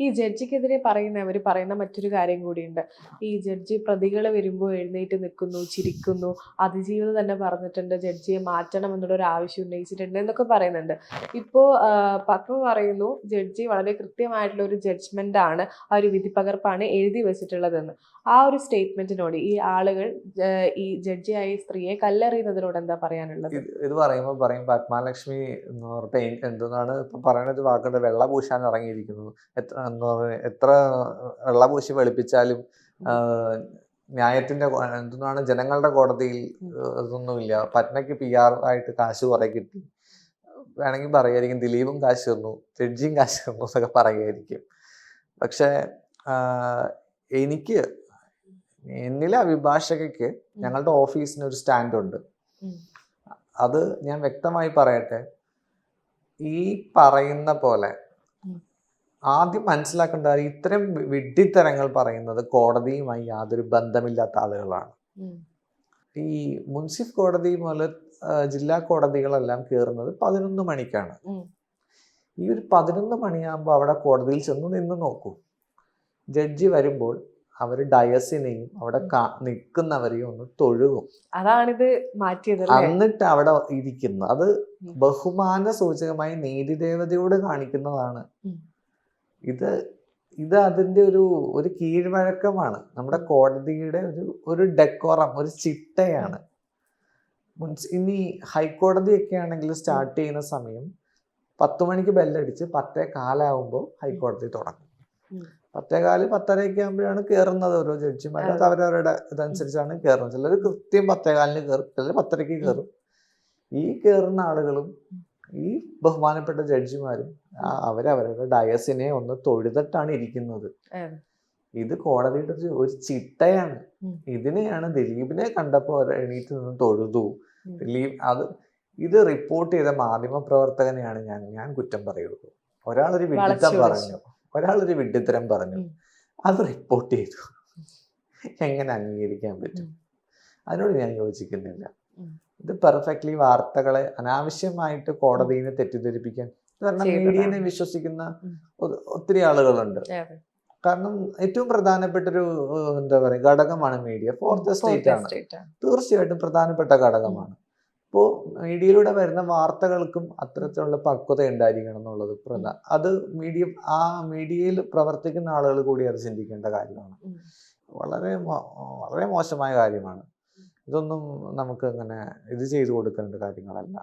ഈ ജഡ്ജിക്കെതിരെ അവർ പറയുന്ന മറ്റൊരു കാര്യം കൂടിയുണ്ട്. ഈ ജഡ്ജി പ്രതികൾ വരുമ്പോൾ എഴുന്നേറ്റ് നിൽക്കുന്നു, ചിരിക്കുന്നു. അതിജീവിത തന്നെ പറഞ്ഞിട്ടുണ്ട് ജഡ്ജിയെ മാറ്റണം എന്നുള്ളൊരു ആവശ്യം ഉന്നയിച്ചിട്ടുണ്ട് എന്നൊക്കെ പറയുന്നുണ്ട്. ഇപ്പോൾ പത്മ പറയുന്നു ജഡ്ജി വളരെ കൃത്യമായിട്ടുള്ള ഒരു ജഡ്ജ്മെന്റ് ആണ്, ആ ഒരു വിധിപ്പകർപ്പാണ് എഴുതി വെച്ചിട്ടുള്ളതെന്ന്. ആ ഒരു സ്റ്റേറ്റ്മെന്റിനോട് ഈ ആളുകൾ ഈ ജഡ്ജിയായ സ്ത്രീയെ കല്ലെറിയുന്നതിനോട് എന്താ പറയാനുള്ളത്? ഇത് പറയുമ്പോൾ പറയും പത്മാലക്ഷ്മി എന്ന് പറഞ്ഞിട്ട് എന്തെന്നാണ് ഇപ്പൊ പറയുന്ന ഒരു വാക്കുണ്ട്, വെള്ള പൂശാൻ ഇറങ്ങിയിരിക്കുന്നത്. എത്ര വെള്ളപൂശി വെളുപ്പിച്ചാലും ന്യായത്തിന്റെ എന്താണ് ജനങ്ങളുടെ കോടതിയിൽ ഇതൊന്നുമില്ല. പത്മയ്ക്ക് PR ആയിട്ട് കാശ് കുറെ കിട്ടി, വേണമെങ്കിൽ പറയായിരിക്കും ദിലീപും കാശ് തന്നു, ജഡ്ജിയും കാശ് തന്നു എന്നൊക്കെ പറയായിരിക്കും. പക്ഷെ എനിക്ക് എന്നിലെ അഭിഭാഷകയ്ക്ക് ഞങ്ങളുടെ ഓഫീസിന് ഒരു സ്റ്റാൻഡ് ഉണ്ട്. അത് ഞാൻ വ്യക്തമായി പറയട്ടെ, ഈ പറയുന്ന പോലെ ആദ്യം മനസ്സിലാക്കേണ്ട ഇത്തരം വിഡ്ഢിത്തരങ്ങൾ പറയുന്നത് കോടതിയുമായി യാതൊരു ബന്ധമില്ലാത്ത ആളുകളാണ്. ഈ മുൻസിഫ് കോടതി മുതൽ ജില്ലാ കോടതികളെല്ലാം കയറുന്നത് 11 മണിക്കാണ്. ഈ ഒരു 11 മണിയാകുമ്പോൾ അവിടെ കോടതിയിൽ ചെന്ന് നിന്ന് നോക്കൂ. ജഡ്ജി വരുമ്പോൾ അവര് ഡയസിനെയും അവിടെ നിൽക്കുന്നവരെയും ഒന്ന് തൊഴുകും. അതാണിത് മാറ്റിയത്. എന്നിട്ട് അവിടെ ഇരിക്കുന്നു. അത് ബഹുമാന സൂചകമായി നീതിദേവതയോട് കാണിക്കുന്നതാണ്. ഇത് അതിന്റെ ഒരു കീഴ്വഴക്കമാണ്. നമ്മുടെ കോടതിയുടെ ഒരു ഡെക്കോറം, ഒരു ചിട്ടയാണ്. ഇനി ഹൈക്കോടതിയൊക്കെ ആണെങ്കിൽ സ്റ്റാർട്ട് ചെയ്യുന്ന സമയം 10 മണിക്ക് ബെല്ലടിച്ച് 10:15 ഹൈക്കോടതി തുടങ്ങും. 10:15, 10:30 ആകുമ്പോഴാണ് കയറുന്നത് ഓരോ ജഡ്ജിമാർ. അത് അവരവരുടെ ഇതനുസരിച്ചാണ് കയറുന്നത്. ചിലർ കൃത്യം 10:15 കയറും, ചിലർ 10:30 കയറും. ഈ കയറുന്ന ആളുകളും ഈ ബഹുമാനപ്പെട്ട ജഡ്ജിമാരും അവരവരുടെ ഡയസിനെ ഒന്ന് തൊഴുതിട്ടാണ് ഇരിക്കുന്നത്. ഇത് കോടതിയുടെ ഒരു ചിട്ടയാണ്. ഇതിനെയാണ് ദിലീപിനെ കണ്ടപ്പോ എണീറ്റ് നിന്ന് തൊഴുതു. ഇത് റിപ്പോർട്ട് ചെയ്ത മാധ്യമ പ്രവർത്തകനെയാണ് ഞാൻ കുറ്റം പറയുള്ളൂ. ഒരാളൊരു വിഡ്ഢിത്തരം പറഞ്ഞു, അത് റിപ്പോർട്ട് ചെയ്തു. എങ്ങനെ അംഗീകരിക്കാൻ പറ്റും? അതിനോട് ഞാൻ യോജിക്കുന്നില്ല. ഇത് പെർഫെക്റ്റ്ലി വാർത്തകളെ അനാവശ്യമായിട്ട് കോടതിയെ തെറ്റിദ്ധരിപ്പിക്കാൻ, കാരണം മീഡിയനെ വിശ്വസിക്കുന്ന ഒത്തിരി ആളുകളുണ്ട്. കാരണം ഏറ്റവും പ്രധാനപ്പെട്ടൊരു ഘടകമാണ് മീഡിയ. ഫോർത്ത് സ്റ്റേറ്റ് ആണ്, തീർച്ചയായിട്ടും പ്രധാനപ്പെട്ട ഘടകമാണ്. ഇപ്പോൾ മീഡിയയിലൂടെ വരുന്ന വാർത്തകൾക്കും അത്തരത്തിലുള്ള പക്വത ഉണ്ടായിരിക്കണം എന്നുള്ളത് അത് മീഡിയയിൽ പ്രവർത്തിക്കുന്ന ആളുകൾ കൂടി അത് ചിന്തിക്കേണ്ട കാര്യമാണ്. വളരെ വളരെ മോശമായ കാര്യമാണ്. ഇതൊന്നും നമുക്ക് അങ്ങനെ ഇത് ചെയ്തു കൊടുക്കേണ്ട കാര്യങ്ങളല്ല.